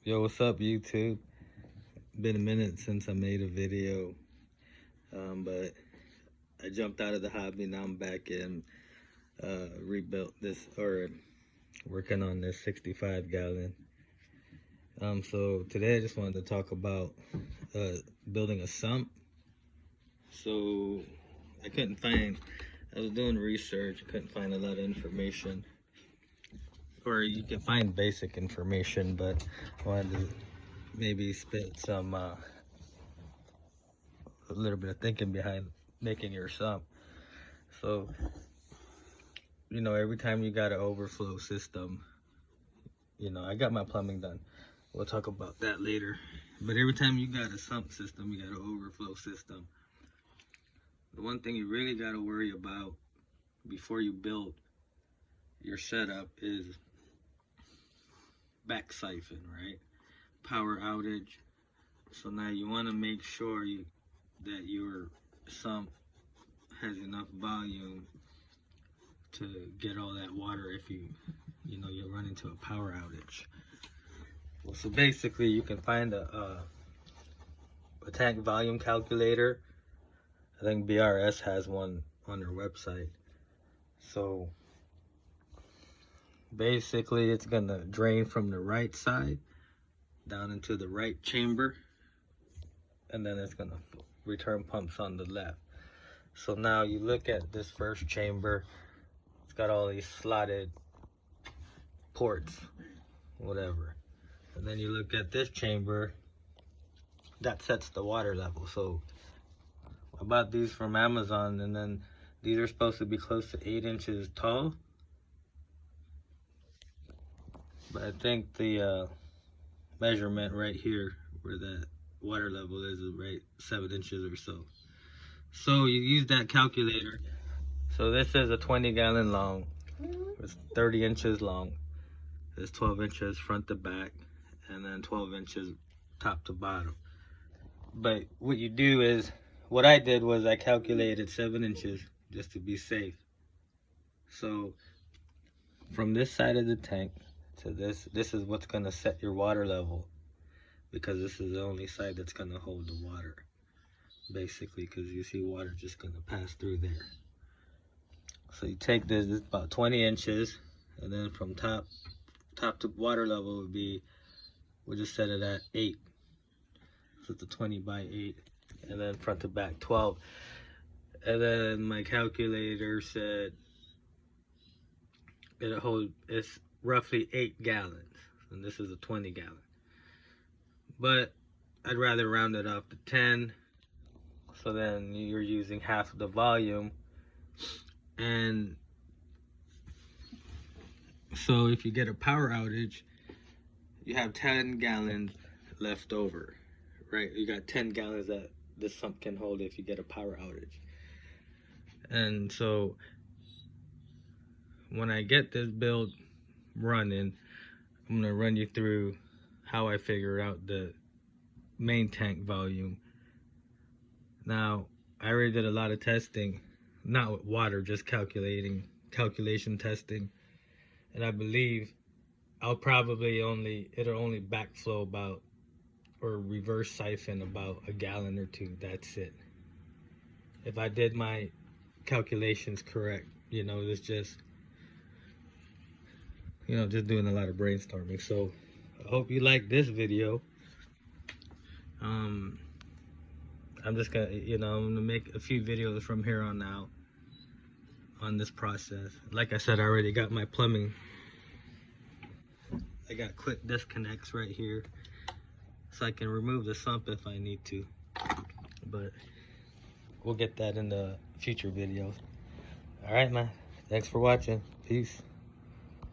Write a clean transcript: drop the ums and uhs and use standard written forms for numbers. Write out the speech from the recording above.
Yo, what's up, YouTube? Been a minute since I made a video, but I jumped out of the hobby. Now I'm back in, rebuilt this, or working on this 65 gallon. So today I just wanted to talk about building a sump. So I was doing research, couldn't find a lot of information. Or you can find basic information, but I wanted to maybe spit some a little bit of thinking behind making your sump. So, every time you got an overflow system, I got my plumbing done. We'll talk about that later. But every time you got a sump system, you got an overflow system. The one thing you really got to worry about before you build your setup is back siphon, right? Power outage. So now you want to make sure that your sump has enough volume to get all that water if you run into a power outage. Well, so basically you can find a tank volume calculator. I think BRS has one on their website. So basically it's gonna drain from the right side down into the right chamber, and then it's gonna return pumps on the left. So now you look at this first chamber, it's got all these slotted ports, whatever. And then you look at this chamber, that sets the water level. So I bought these from Amazon, and then these are supposed to be close to 8 inches tall. But I think the measurement right here, where that water level is right 7 inches or so. So you use that calculator. So this is a 20 gallon long. It's 30 inches long. It's 12 inches front to back, and then 12 inches top to bottom. But what you do is, what I did was I calculated 7 inches just to be safe. So from this side of the tank to this is what's gonna set your water level, because this is the only side that's gonna hold the water, basically, because you see water just gonna pass through there. So you take this is about 20 inches, and then from top to water level would be, we'll just set it at 8. So it's a 20 by 8, and then front to back 12. And then my calculator said it's roughly 8 gallons, and this is a 20 gallon. But I'd rather round it up to 10, so then you're using half of the volume. And so if you get a power outage, you have 10 gallons left over, right? You got 10 gallons that this sump can hold if you get a power outage. And so when I get this build running, I'm gonna run you through how I figure out the main tank volume. Now, I already did a lot of testing, not with water, just calculation testing. And I believe it'll only backflow about, or reverse siphon about, a gallon or 2. That's it. If I did my calculations correct, it's just doing a lot of brainstorming. So I hope you like this video. I'm just gonna, I'm gonna make a few videos from here on out on this process. Like I said, I already got my plumbing. I got quick disconnects right here, so I can remove the sump if I need to. But we'll get that in the future videos. All right, man. Thanks for watching. Peace.